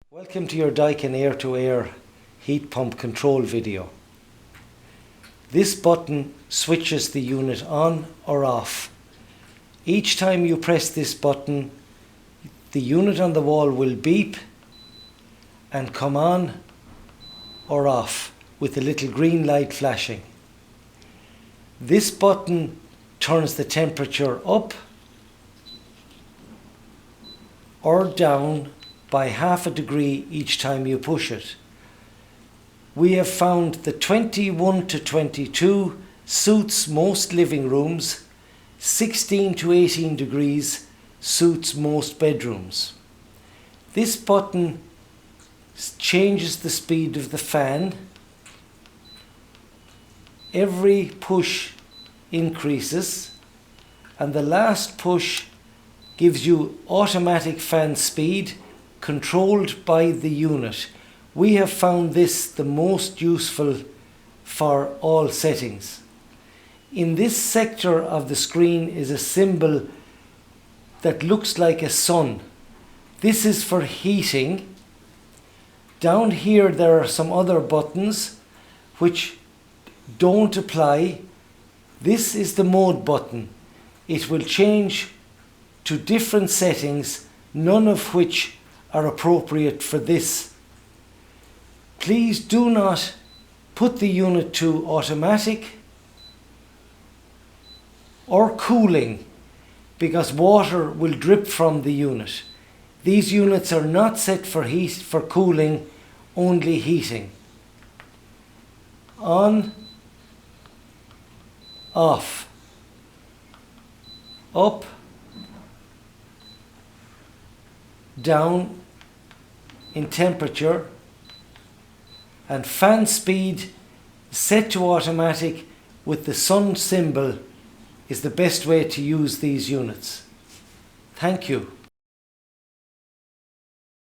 Welcome to your Daikin air-to-air heat pump control video. This button switches the unit on or off. Each time you press this button, the unit on the wall will beep and come on or off with a little green light flashing. This button turns the temperature up or down by half a degree each time you push it. We have found that 21 to 22 suits most living rooms, 16 to 18 degrees suits most bedrooms. This button changes the speed of the fan. Every push increases, and the last push gives you automatic fan speed controlled by the unit. We have found this the most useful for all settings. In this sector of the screen is a symbol that looks like a sun. This is for heating. Down here there are some other buttons which don't apply. This is the mode button. It will change to different settings, none of which are appropriate for this. Please do not put the unit to automatic or cooling, because water will drip from the unit. These units are not set for cooling, only heating. On, off, up, down in temperature, and fan speed set to automatic with the sun symbol is the best way to use these units. Thank you.